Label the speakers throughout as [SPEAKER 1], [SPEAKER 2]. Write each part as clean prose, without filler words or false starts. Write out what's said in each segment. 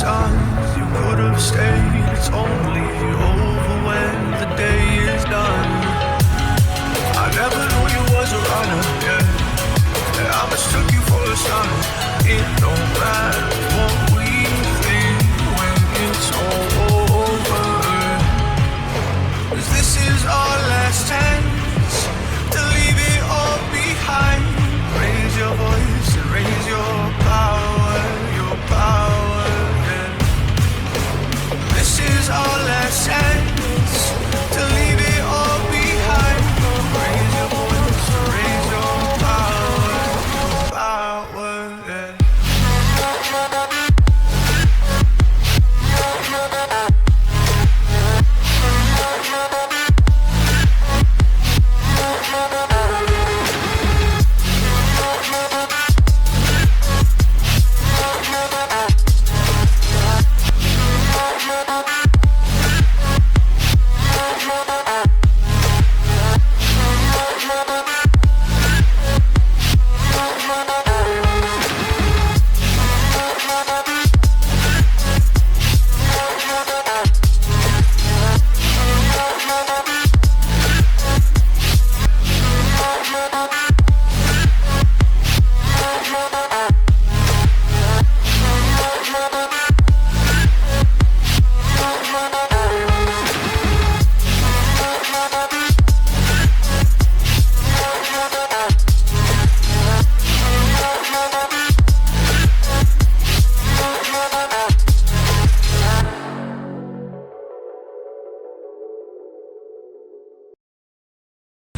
[SPEAKER 1] signs you could have stayed. It's only over when the day is done. I never knew you was a runner, yeah. I mistook you for a son. It don't matter what we think when it's all over. 'Cause this is our last chance to leave it all behind. Raise your voice and raise your power, yeah. This is our last chance to leave it all behind. Raise your voice and raise your power, yeah.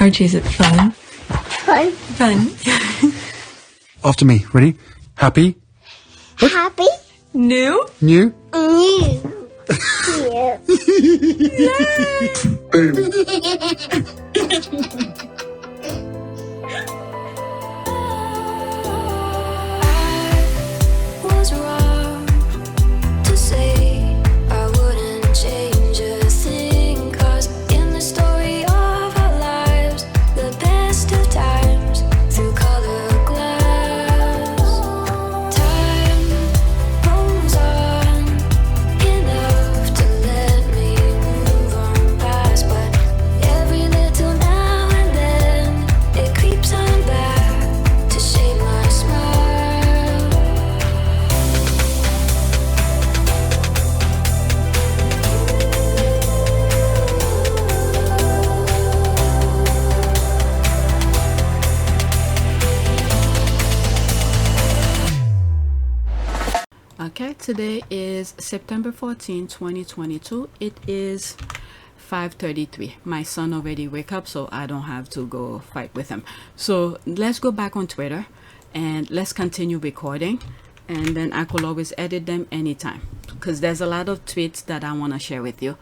[SPEAKER 2] Archie, is it fun?
[SPEAKER 3] Fun.
[SPEAKER 2] Fun.
[SPEAKER 4] After me. Ready? Happy?
[SPEAKER 3] Happy.
[SPEAKER 2] New?
[SPEAKER 4] New?
[SPEAKER 3] New.
[SPEAKER 5] Was wrong to say I wouldn't change a thing, 'cause in the story of our lives, the best of times through color glass, time rolls on enough to let me move on past, but every little now and then it creeps on back to shape my smile.
[SPEAKER 2] Okay, today is September 14, 2022. It is 5:33. My son already wake up, so I don't have to go fight with him. So let's go back on Twitter and let's continue recording, and then I could always edit them anytime, because there's a lot of tweets that I want to share with you.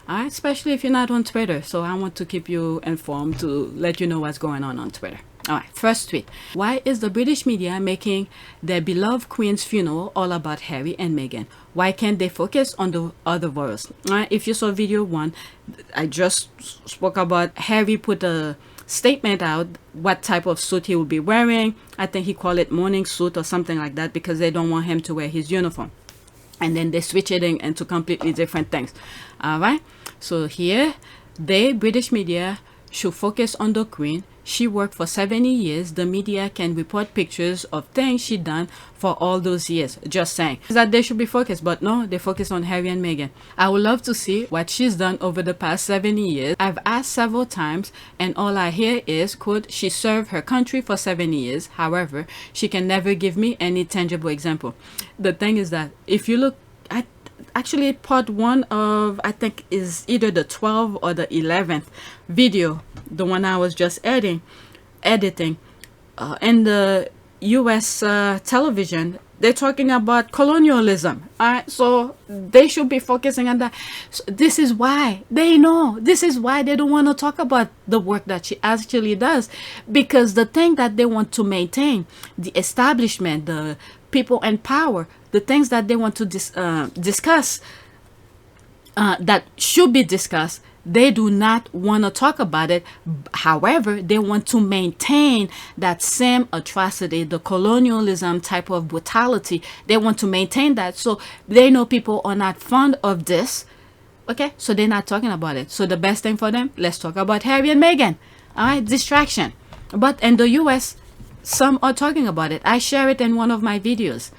[SPEAKER 2] All right, especially if you're not on Twitter. So I want to keep you informed, to let you know what's going on Twitter. All right, first tweet. Why is the British media making their beloved Queen's funeral all about Harry and Meghan? Why can't they focus on the other royals? All right, if you saw video 1, I just spoke about Harry put a statement out what type of suit he will be wearing. I think he called it mourning suit or something like that, because they don't want him to wear his uniform. And then they switch it into completely different things. All right, so here the British media should focus on the Queen. She worked for 70 years. The media can report pictures of things she done for all those years. Just saying that they should be focused, but no, they focus on Harry and Meghan. I would love to see what she's done over the past 70 years. I've asked several times, and all I hear is, quote, she served her country for 70 years. However, she can never give me any tangible example. The thing is that if you look at actually part 1 of, I think is either the 12th or the 11th video, the one I was just editing in the US television, they're talking about colonialism. All right, so they should be focusing on that. So this is why they know, this is why they don't want to talk about the work that she actually does, because the thing that they want to maintain, the establishment, the people in power, the things that they want to discuss, that should be discussed, They do not want to talk about it. However, they want to maintain that same atrocity, the colonialism type of brutality. They want to maintain that. So they know people are not fond of this. Okay, so they're not talking about it. So the best thing for them, let's talk about Harry and Meghan. All right, distraction. But in the US, some are talking about it. I share it in one of my videos.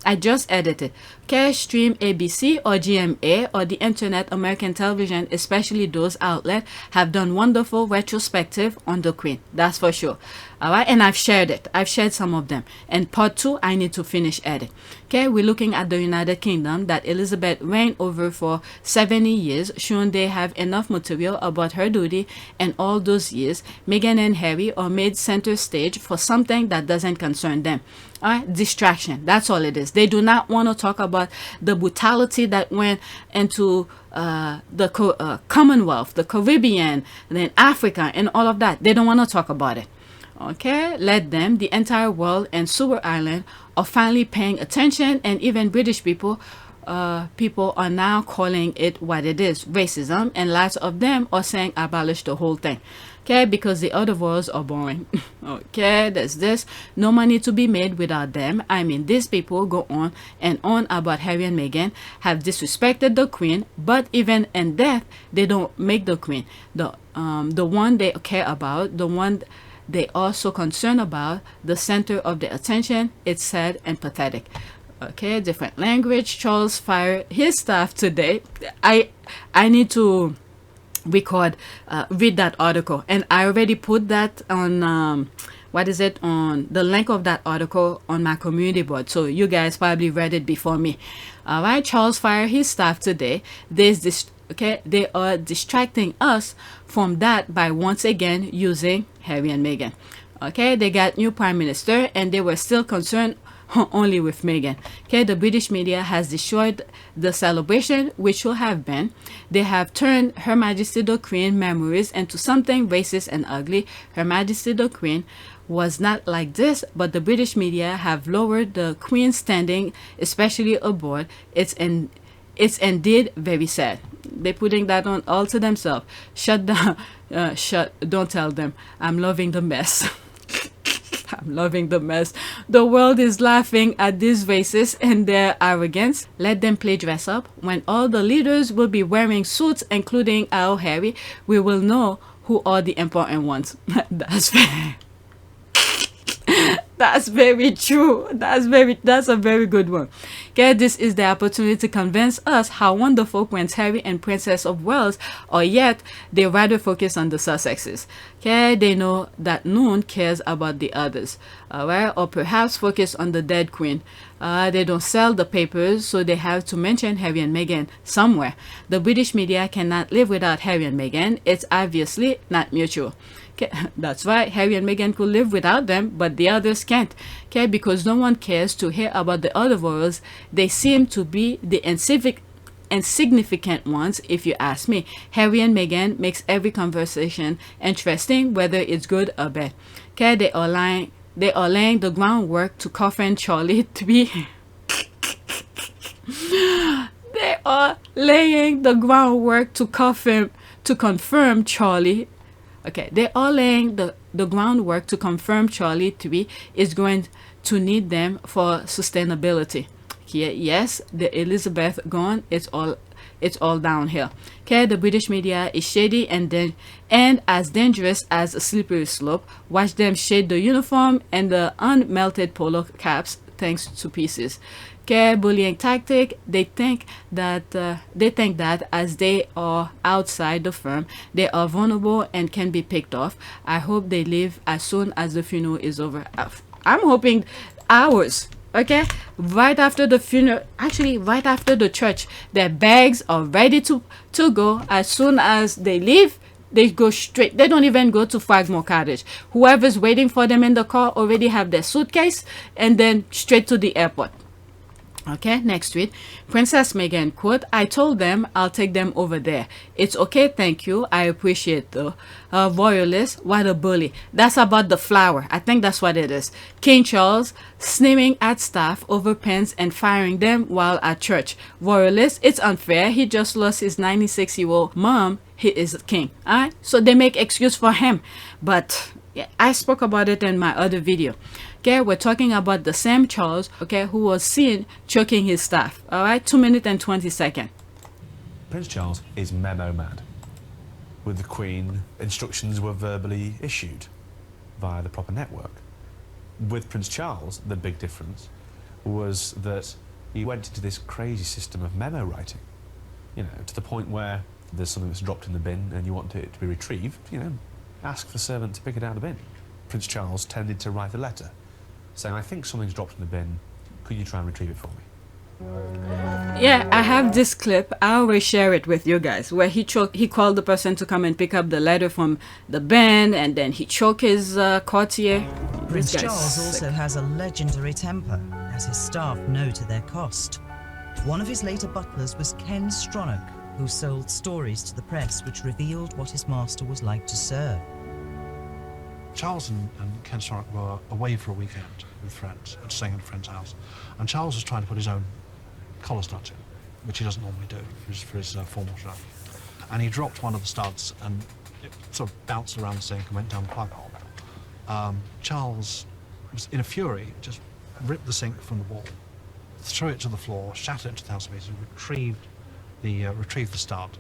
[SPEAKER 2] I just edited. Okay, stream ABC or GMA or the internet, American television, especially those outlets, have done wonderful retrospective on the Queen. That's for sure. All right, and I've shared it. I've shared some of them. And part 2, I need to finish edit. Okay, we're looking at the United Kingdom that Elizabeth reigned over for 70 years, showing they have enough material about her duty, and all those years, Meghan and Harry are made center stage for something that doesn't concern them. All right, distraction. That's all it is. They do not want to talk about the brutality that went into the Commonwealth, the Caribbean, and then Africa, and all of that. They don't want to talk about it. Okay, let them. The entire world and Sewer Island are finally paying attention, and even British people are now calling it what it is, racism, and lots of them are saying abolish the whole thing. Okay, because the other worlds are boring. Okay, there's this. No money to be made without them. I mean, these people go on and on about Harry and Meghan, have disrespected the Queen, but even in death, they don't make the Queen the one they care about, the one they are so concerned about, the center of their attention. It's sad and pathetic. Okay, different language. Charles fired his staff today. I need to read that article, and I already put that on on the link of that article on my community board, so you guys probably read it before me. All right, Charles fired his staff today. There's this. Okay, they are distracting us from that by once again using Harry and Meghan. Okay, they got new prime minister, and they were still concerned only with Meghan. Okay, the British media has destroyed the celebration, which should have been. They have turned Her Majesty the Queen memories into something racist and ugly. Her Majesty the Queen was not like this, but the British media have lowered the Queen's standing, especially abroad. It's indeed very sad. They're putting that on all to themselves. Shut down. Don't tell them. I'm loving the mess. I'm loving the mess. The world is laughing at these racists and their arrogance. Let them play dress up. When all the leaders will be wearing suits, including our Harry, we will know who are the important ones. That's very true. That's a very good one. Okay, this is the opportunity to convince us how wonderful Prince Harry and Princess of Wales are, yet they rather focus on the Sussexes. Okay, they know that no one cares about the others. Alright, or perhaps focus on the dead Queen. They don't sell the papers, so they have to mention Harry and Meghan somewhere. The British media cannot live without Harry and Meghan. It's obviously not mutual. Okay, that's right, Harry and Meghan could live without them, but the others can't. Okay, because no one cares to hear about the other royals. They seem to be the insignificant ones, if you ask me. Harry and Meghan makes every conversation interesting, whether it's good or bad. Okay, they are laying the groundwork to coffin Charlie to be they are laying the groundwork to confirm Charlie. Okay, they are laying the groundwork to confirm Charlie to be is going to need them for sustainability. Yes, the Elizabeth gone, it's all downhill. Okay, the British media is shady and as dangerous as a slippery slope. Watch them shade the uniform and the unmelted polo caps thanks to pieces. Okay, bullying tactic. They think that as they are outside the firm, they are vulnerable and can be picked off. I hope they leave as soon as the funeral is over. I'm hoping hours. Okay, right after the funeral, actually right after the church, their bags are ready to go. As soon as they leave, they go straight. They don't even go to Fragmore Cottage. Whoever's waiting for them in the car already have their suitcase, and then straight to the airport. Okay, next tweet. Princess Meghan, quote, I told them I'll take them over there. It's okay, thank you. I appreciate the royalist. What a bully. That's about the flower. I think that's what it is. King Charles sneering at staff over pens and firing them while at church. Royalist, it's unfair. He just lost his 96-year-old mom. He is king. Alright, so they make excuse for him. But yeah, I spoke about it in my other video. Okay, we're talking about the same Charles, okay, who was seen choking his staff. All right, 2 minutes and 20 seconds.
[SPEAKER 6] Prince Charles is memo mad. With the Queen, instructions were verbally issued via the proper network. With Prince Charles, the big difference was that he went into this crazy system of memo writing, you know, to the point where there's something that's dropped in the bin and you want it to be retrieved, you know, ask the servant to pick it out of the bin. Prince Charles tended to write a letter saying, I think something's dropped in the bin, could you try and retrieve it for me?
[SPEAKER 2] Yeah, I have this clip. I always share it with you guys, where he called the person to come and pick up the letter from the bin, and then he choked his courtier.
[SPEAKER 7] Prince
[SPEAKER 2] This guy's
[SPEAKER 7] Charles
[SPEAKER 2] sick.
[SPEAKER 7] also has a legendary temper, as his staff know to their cost. One of his later butlers was Ken Stronach, who sold stories to the press which revealed what his master was like to serve.
[SPEAKER 8] Charles and Ken Stronach were away for a weekend with friends, staying at a friend's house, and Charles was trying to put his own collar studs in, which he doesn't normally do for his formal show. And he dropped one of the studs, and it sort of bounced around the sink and went down the plug hole. Charles was in a fury, just ripped the sink from the wall, threw it to the floor, shattered it into 1,000 pieces, retrieved the stud,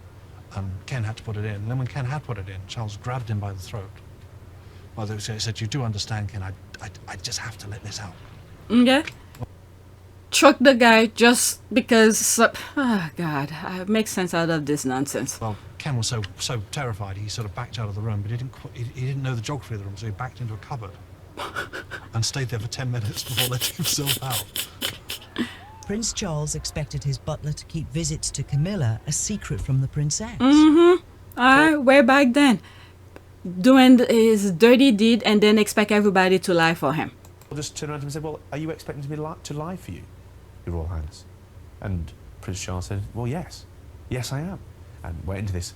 [SPEAKER 8] and Ken had to put it in. And then when Ken had put it in, Charles grabbed him by the throat. Well, he said, you do understand, Ken, I just have to let this out.
[SPEAKER 2] Okay. Choke the guy just because, oh God, make sense out of this nonsense.
[SPEAKER 8] Well, Ken was so terrified, he sort of backed out of the room, but he didn't know the geography of the room, so he backed into a cupboard and stayed there for 10 minutes before letting himself out.
[SPEAKER 7] Prince Charles expected his butler to keep visits to Camilla a secret from the princess.
[SPEAKER 2] Way back then, doing his dirty deed and then expect everybody to lie for him.
[SPEAKER 6] I'll just turn around to him and say, well, are you expecting me to lie for you, Your Royal Highness? And Prince Charles said, well, yes. Yes, I am. And went into this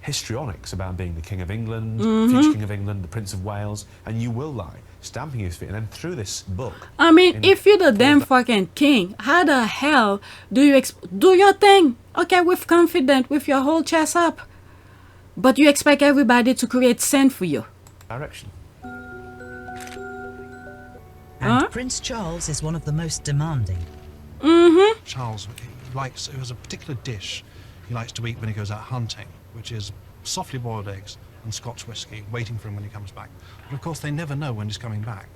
[SPEAKER 6] histrionics about being the King of England, future King of England, the Prince of Wales, and you will lie, stamping his feet, and then through this book.
[SPEAKER 2] I mean, if you're the damn fucking king, how the hell do you do your thing? Okay, with confidence, with your whole chest up. But you expect everybody to create sin for you.
[SPEAKER 6] Direction.
[SPEAKER 7] And Prince Charles is one of the most demanding.
[SPEAKER 8] Charles, it was a particular dish he likes to eat when he goes out hunting, which is softly boiled eggs and Scotch whiskey, waiting for him when he comes back. But of course, they never know when he's coming back.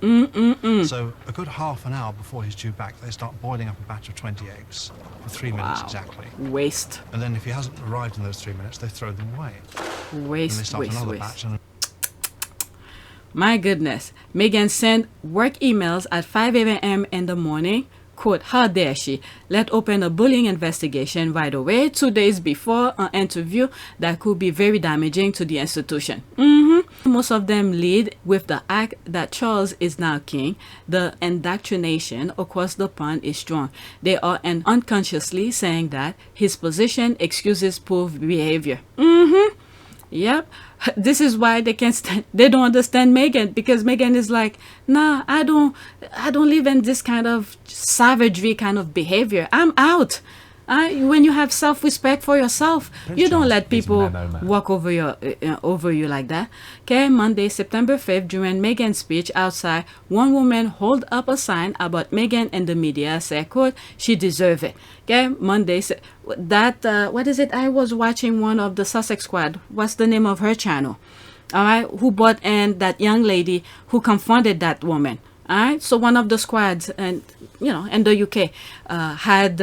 [SPEAKER 8] So a good half an hour before he's due back, they start boiling up a batch of 20 eggs for 3 minutes exactly.
[SPEAKER 2] Waste.
[SPEAKER 8] And then if he hasn't arrived in those 3 minutes, they throw them away. And they start another batch. And
[SPEAKER 2] My goodness. Meghan sent work emails at 5 a.m. in the morning. Quote, how dare she? Let open a bullying investigation right away 2 days before an interview that could be very damaging to the institution. Most of them lead with the act that Charles is now king. The indoctrination across the pond is strong. They are unconsciously saying that his position excuses poor behavior. Yep. This is why they can't stand, they don't understand Meghan, because Meghan is like, nah, I don't live in this kind of savagery kind of behavior. I'm out. When you have self-respect for yourself, you don't let people walk over you like that. Okay, Monday, September 5th, during Meghan's speech outside, one woman hold up a sign about Meghan and the media, said, quote, she deserve it. Okay, Monday, that, what is it? I was watching one of the Sussex squad. What's the name of her channel? All right, who brought in that young lady who confronted that woman. All right, so one of the squads, and you know, in the UK, had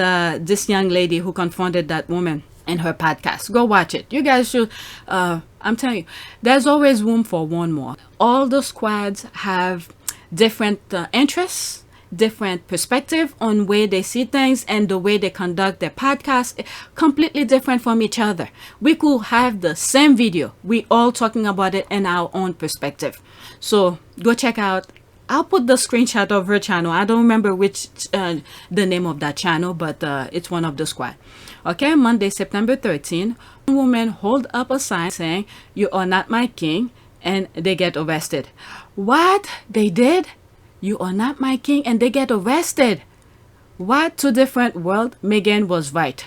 [SPEAKER 2] this young lady who confronted that woman in her podcast. Go watch it. You guys should. I'm telling you, there's always room for one more. All the squads have different interests, different perspective on way they see things, and the way they conduct their podcast, completely different from each other. We could have the same video, we all talking about it in our own perspective. So go check out I'll put the screenshot of her channel. I don't remember which the name of that channel, but it's one of the squad. Okay, Monday, September 13, women hold up a sign saying, "You are not my king," and they get arrested. What? They did? "You are not my king," and they get arrested. What? Two different worlds. Meghan was right.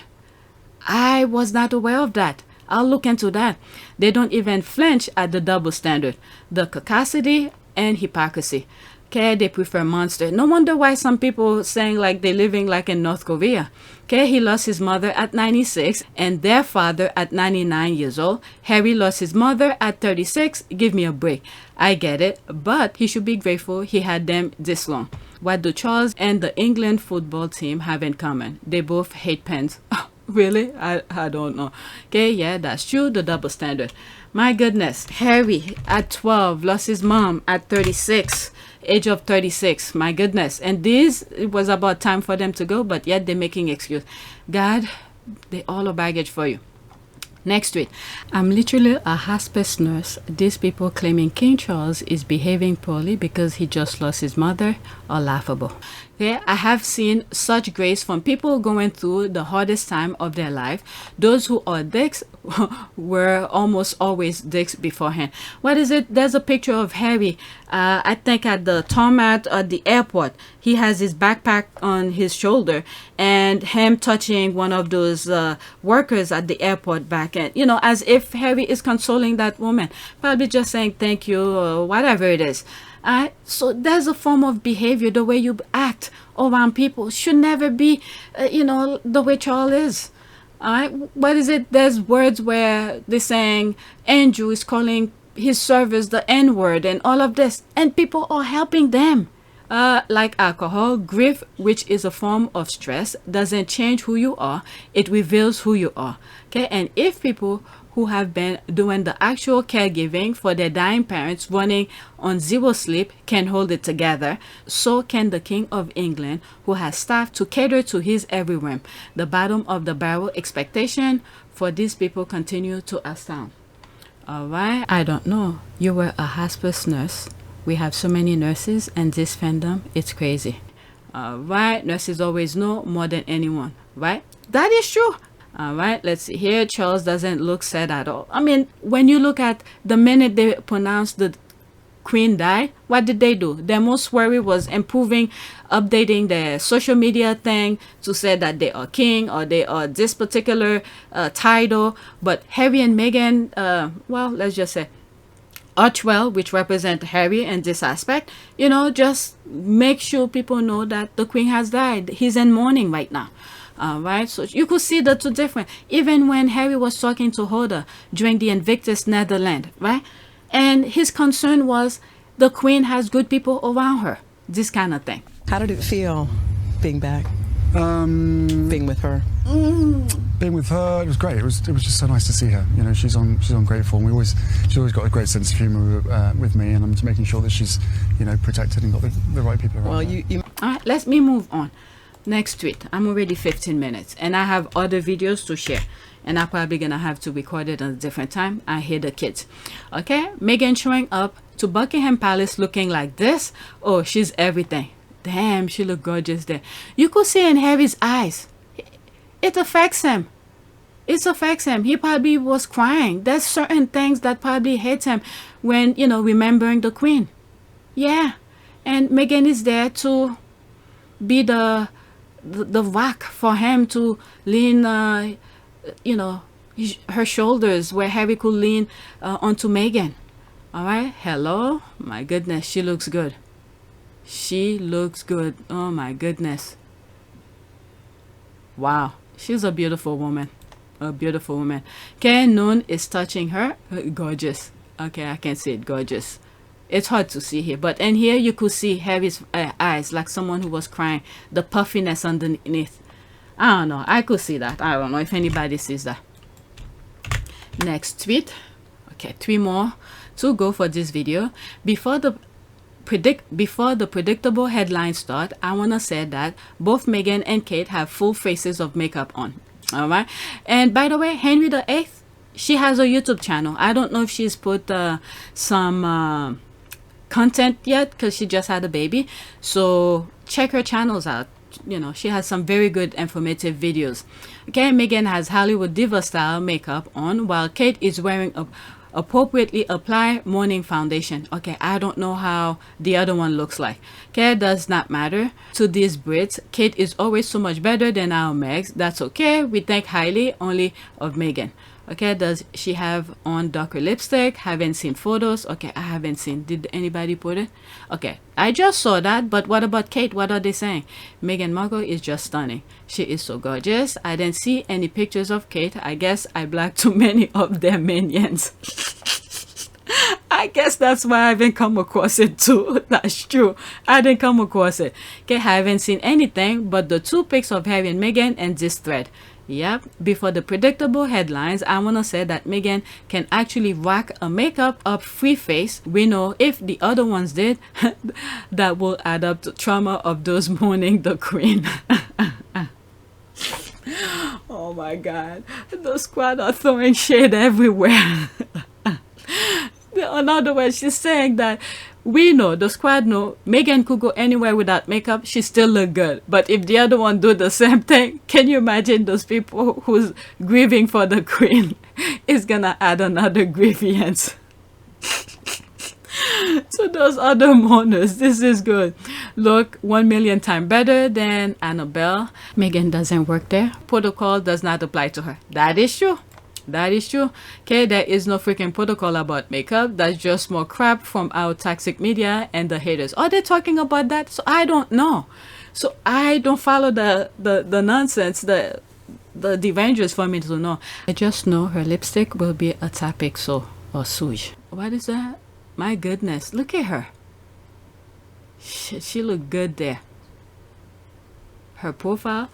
[SPEAKER 2] I was not aware of that. I'll look into that. They don't even flinch at the double standard, the caucasity and hypocrisy. Okay, they prefer monster. No wonder why some people saying like they're living like in North Korea. Okay, he lost his mother at 96 and their father at 99 years old. Harry lost his mother at 36. Give me a break. I get it, but he should be grateful he had them this long. What do Charles and the England football team have in common? They both hate pens. Really? I don't know. Okay, yeah, that's true. The double standard. My goodness. Harry at 12 lost his mom at 36. Age of 36. My goodness. And this, it was about time for them to go, but yet they're making excuse. God, they all are baggage for you. Next tweet. I'm literally a hospice nurse. These people claiming King Charles is behaving poorly because he just lost his mother are laughable. Okay, I have seen such grace from people going through the hardest time of their life. Those who are dicks were almost always dicks beforehand. What is it? There's a picture of Harry, I think at the tarmac at the airport. He has his backpack on his shoulder and him touching one of those workers at the airport back end. You know, as if Harry is consoling that woman. Probably just saying thank you or whatever it is. So there's a form of behavior, the way you act around people should never be, you know, the way Charles is. What is it? There's words where they're saying Andrew is calling his servers the N-word and all of this, and people are helping them. Like alcohol, grief, which is a form of stress, doesn't change who you are. It reveals who you are. Okay, and if people who have been doing the actual caregiving for their dying parents running on zero sleep can hold it together, so can the King of England, who has staff to cater to his every whim. The bottom of the barrel expectation for these people continue to astound. All right, I don't know. You were a hospice nurse. We have so many nurses and this fandom, it's crazy. All right, nurses always know more than anyone, right? That is true. All right, let's see here. Charles doesn't look sad at all. I mean, when you look at the minute they pronounced the Queen died, what did they do? Their most worry was improving, updating their social media thing to say that they are king or they are this particular title. But Harry and Meghan, well, let's just say Archwell, which represent Harry in this aspect, you know, just make sure people know that the Queen has died. He's in mourning right now. Right, so you could see the two different. Even when Harry was talking to Hoda during the INVICTUS Netherlands, right, and his concern was the Queen has good people around her, this kind of thing.
[SPEAKER 9] How did it feel being back? Being with her.
[SPEAKER 4] Being with her, it was great. It was just so nice to see her. You know, she's on great form. She's always got a great sense of humour with me, and I'm just making sure that she's, you know, protected and got the right people around.
[SPEAKER 9] Well,
[SPEAKER 2] all right, let me move on. Next tweet. I'm already 15 minutes and I have other videos to share, and I'm probably gonna have to record it at a different time. I hear the kids. Okay, Meghan showing up to Buckingham Palace looking like this. Oh, she's everything. Damn, she looked gorgeous there. You could see in Harry's eyes, it affects him. It affects him. He probably was crying. There's certain things that probably hit him when, you know, remembering the Queen. Yeah, and Meghan is there to be the rock for him to lean, you know, her shoulders where Harry could lean onto Meghan. All right, hello. My goodness, she looks good. She looks good. Oh my goodness. Wow, she's a beautiful woman. A beautiful woman. Okay, Noon is touching her. Gorgeous. Okay, I can see it. Gorgeous. It's hard to see here, but in here you could see Harry's eyes like someone who was crying, the puffiness underneath. I don't know, I could see that. I don't know if anybody sees that. Next tweet. Okay, 3 more to go for this video. Before the predictable headlines start, I want to say that both Meghan and Kate have full faces of makeup on. All right, and by the way, Henry VIII, she has a YouTube channel. I don't know if she's put some content yet because she just had a baby. So check her channels out. You know, she has some very good informative videos. Okay, Meghan has Hollywood diva style makeup on, while Kate is wearing a appropriately apply mourning foundation. Okay, I don't know how the other one looks like. Okay, does not matter to these Brits. Kate is always so much better than our Megs. That's okay. We think highly only of Meghan. Okay, does she have on darker lipstick? Haven't seen photos. Okay, I haven't seen. Did anybody put it? Okay, I just saw that, but what about Kate? What are they saying? Meghan Markle is just stunning. She is so gorgeous. I didn't see any pictures of Kate. I guess I blocked too many of their minions. I guess that's why I haven't come across it too. That's true. I didn't come across it. Okay, I haven't seen anything but the 2 pics of Harry and Meghan and this thread. Yep, before the predictable headlines, I want to say that Meghan can actually rock a makeup up free face. We know if the other ones did, that will add up to trauma of those mourning the queen. Oh my god, the squad are throwing shade everywhere. In other words, she's saying that we know, the squad know, Meghan could go anywhere without makeup, she still look good. But if the other one do the same thing, can you imagine those people who's grieving for the queen is gonna add another grievance to those other mourners? This is good. Look 1,000,000 times better than Annabelle. Meghan doesn't work there. Protocol does not apply to her. That is true. That is true. Okay, there is no freaking protocol about makeup. That's just more crap from our toxic media and the haters. Are they talking about that? So I don't know. So I don't follow the nonsense, the Avengers for me to know. I just know her lipstick will be a tapixo or souge. What is that? My goodness, look at her. She look good there. Her profile,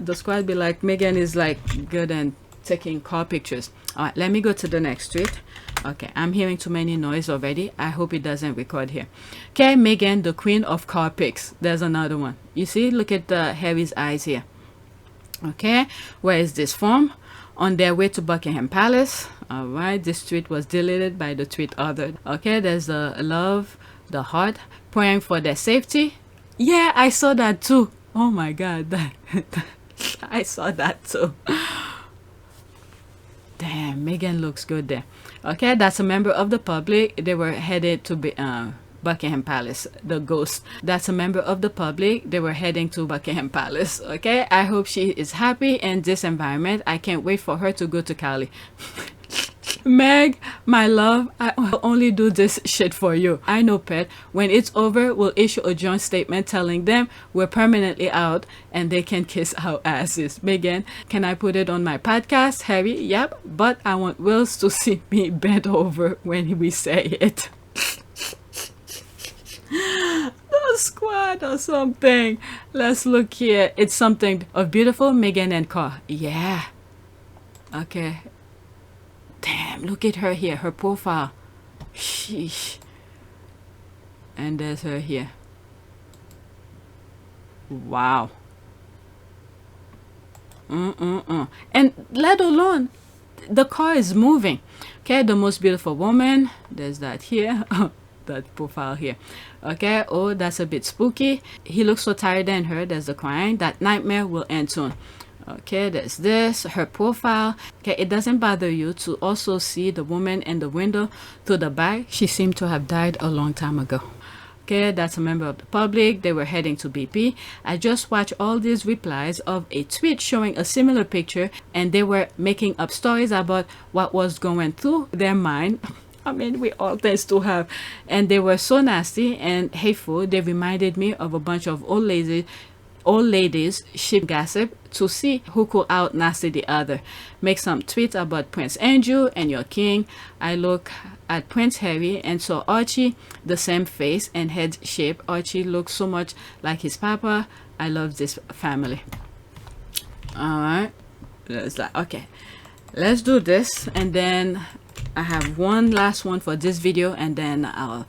[SPEAKER 2] the squad be like, Meghan is like good and taking car pictures. All right, let me go to the next tweet. Okay, I'm hearing too many noise already. I hope it doesn't record here. Okay, Meghan, the queen of car pics. There's another one. You see, look at Harry's eyes here. Okay, where is this from? On their way to Buckingham Palace. All right, this tweet was deleted by the tweet author. Okay, there's the love, the heart, praying for their safety. Yeah, I saw that too. Oh my god, I saw that too. Damn, Meghan looks good there. Okay, that's a member of the public. They were headed to Buckingham Palace. The ghost. That's a member of the public. They were heading to Buckingham Palace. Okay, I hope she is happy in this environment. I can't wait for her to go to Cali. Meg, my love, I will only do this shit for you. I know, pet. When it's over, we'll issue a joint statement telling them we're permanently out and they can kiss our asses. Meghan, can I put it on my podcast? Harry, yep, but I want Wills to see me bent over when we say it. The squad or something. Let's look here. It's something of beautiful Meghan and Carl. Yeah. Okay. Damn, look at her here, her profile. Sheesh. And there's her here. Wow. And let alone, the car is moving. Okay, the most beautiful woman. There's that here. That profile here. Okay, oh, that's a bit spooky. He looks so tired in her. There's the crying. That nightmare will end soon. Okay, there's this, her profile. Okay, it doesn't bother you to also see the woman in the window to the back. She seemed to have died a long time ago. Okay, that's a member of the public. They were heading to BP. I just watched all these replies of a tweet showing a similar picture, and they were making up stories about what was going through their mind. I mean, we all tend to have. And they were so nasty and hateful. They reminded me of a bunch of old ladies ship gossip to see who could out nasty the other. Make some tweets about Prince Andrew and your king. I look at Prince Harry and saw Archie, the same face and head shape. Archie looks so much like his papa. I love this family. All right, okay, let's do this, and then I have one last one for this video, and then I'll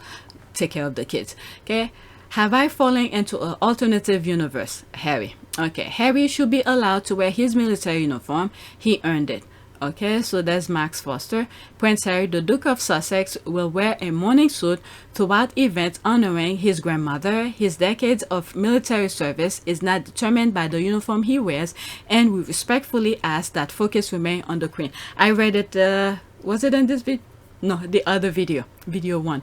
[SPEAKER 2] take care of the kids. Okay, have I fallen into an alternative universe? Harry. Okay, Harry should be allowed to wear his military uniform. He earned it. Okay, so there's Max Foster. Prince Harry, the Duke of Sussex, will wear a mourning suit throughout events honoring his grandmother. His decades of military service is not determined by the uniform he wears, and we respectfully ask that focus remain on the Queen. I read it, was it in this video? No, the other video, video 1.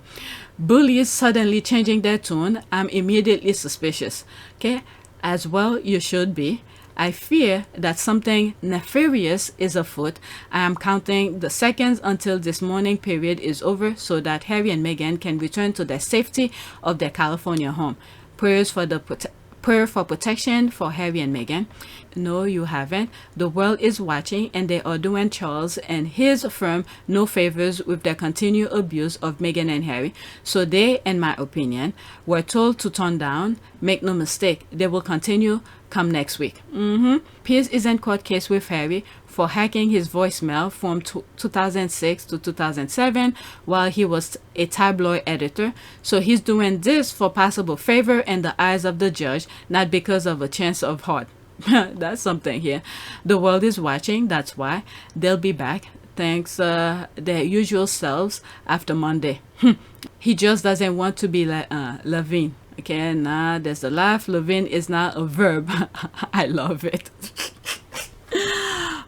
[SPEAKER 2] Bullies suddenly changing their tune. I'm immediately suspicious. Okay, as well you should be. I fear that something nefarious is afoot. I am counting the seconds until this mourning period is over so that Harry and Meghan can return to the safety of their California home. Prayers for the prayer for protection for Harry and Meghan. No, you haven't. The world is watching, and they are doing Charles and his firm no favors with their continued abuse of Meghan and Harry. So they, in my opinion, were told to turn down. Make no mistake, they will continue come next week. Pierce is in court case with Harry for hacking his voicemail from 2006 to 2007 while he was a tabloid editor. So he's doing this for possible favor in the eyes of the judge, not because of a chance of heart. That's something here. The world is watching. That's why they'll be back. Thanks their usual selves after Monday. He just doesn't want to be like Levine. Okay, nah, there's a laugh. Levine is not a verb. I love it.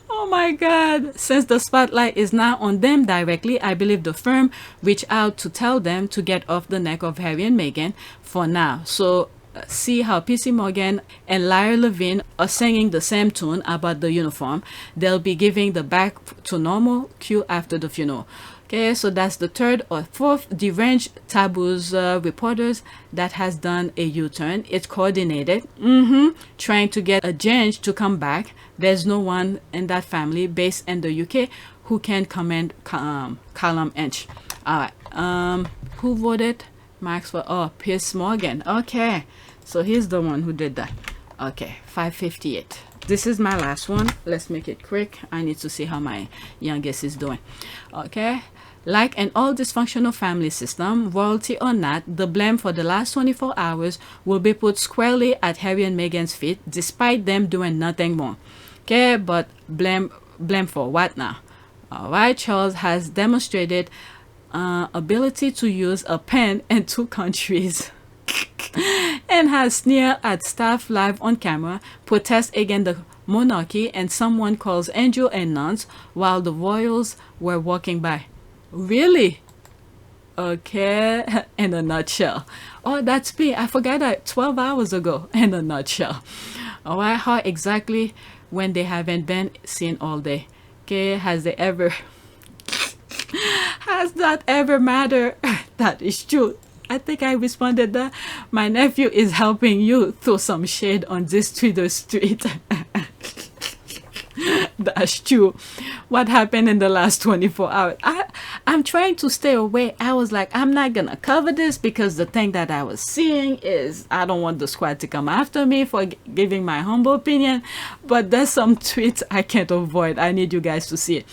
[SPEAKER 2] Oh my God. Since the spotlight is not on them directly, I believe the firm reached out to tell them to get off the neck of Harry and Meghan for now. So see how PC Morgan and Lyra Levine are singing the same tune about the uniform. They'll be giving the back to normal cue after the funeral. Okay, so that's the third or fourth deranged taboos reporters that has done a U-turn. It's coordinated, trying to get a Jenge to come back. There's no one in that family based in the UK who can command column inch. All right, who voted? Max for Piers Morgan. Okay, so he's the one who did that. Okay, 558. This is my last one. Let's make it quick. I need to see how my youngest is doing. Okay, like an all dysfunctional family system, royalty or not, the blame for the last 24 hours will be put squarely at Harry and Meghan's feet, despite them doing nothing wrong. Okay, but blame for what now? All right, Charles has demonstrated ability to use a pen in 2 countries and has sneered at staff live on camera, protest against the monarchy, and someone calls angel and nuns while the royals were walking by. Really? Okay, in a nutshell. Oh, that's me. I forgot that 12 hours ago, in a nutshell. All right, how exactly when they haven't been seen all day? Okay, has they ever... Has that ever mattered? That is true. I think I responded that my nephew is helping you throw some shade on this Twitter street. That's true. What happened in the last 24 hours? I'm trying to stay away. I was like, I'm not gonna cover this because the thing that I was seeing is I don't want the squad to come after me for giving my humble opinion. But there's some tweets I can't avoid. I need you guys to see it.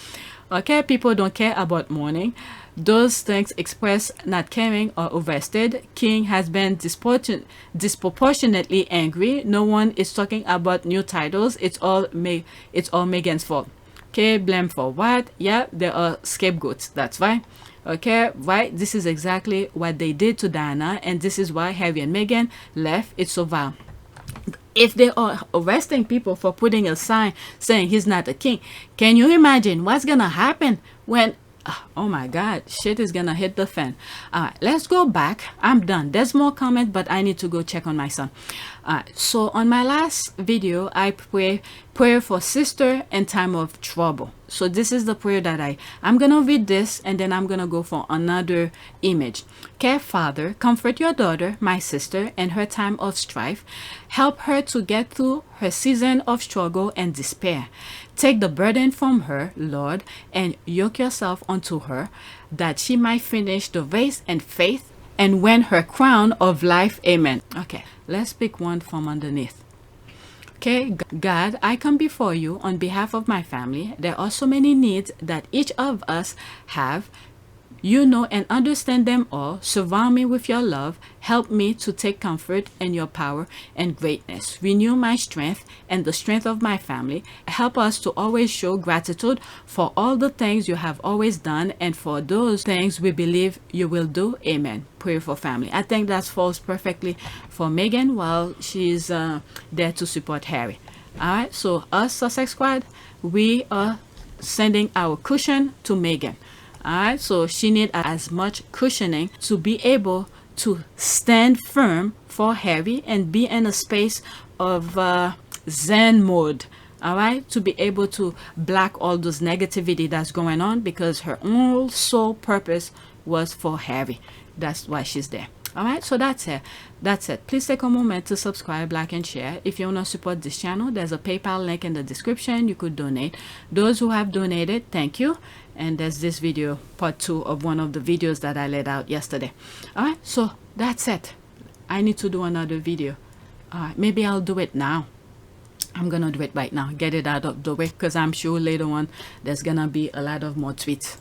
[SPEAKER 2] Okay, people don't care about mourning. Those things express not caring or arrested. King has been disproportionately angry. No one is talking about new titles. It's all Meghan's fault. Okay, blame for what? Yeah, there are scapegoats. That's right. Okay, right. This is exactly what they did to Diana, and this is why Harry and Meghan left. It's so vile. If they are arresting people for putting a sign saying he's not a king, can you imagine what's gonna happen when, oh my God, shit is gonna hit the fan. All right, let's go back. I'm done. There's more comment, but I need to go check on my son. All right, so on my last video, I pray for sister in time of trouble. So this is the prayer that I'm gonna read this, and then I'm gonna go for another image. Okay, Father, comfort your daughter, my sister, in her time of strife. Help her to get through her season of struggle and despair. Take the burden from her, Lord, and yoke yourself onto her, that she might finish the race in faith and win her crown of life. Amen. Okay, let's pick one from underneath. Okay, God, I come before you on behalf of my family. There are so many needs that each of us have. You know and understand them all. Surround me with your love. Help me to take comfort in your power and greatness. Renew my strength and the strength of my family. Help us to always show gratitude for all the things you have always done and for those things we believe you will do. Amen. Pray for family. I think that falls perfectly for Meghan while she's there to support Harry. All right, so us Sussex Squad, we are sending our cushion to Meghan. Alright, so she needs as much cushioning to be able to stand firm for Harry and be in a space of Zen mode. Alright, to be able to block all those negativity that's going on, because her whole sole purpose was for Harry. That's why she's there. Alright, so that's it. Please take a moment to subscribe, like, and share. If you want to support this channel, there's a PayPal link in the description. You could donate. Those who have donated, thank you. And there's this video, part 2 of one of the videos that I laid out yesterday. Alright, so that's it. I need to do another video. Maybe I'll do it now. I'm gonna do it right now. Get it out of the way, because I'm sure later on there's gonna be a lot of more tweets.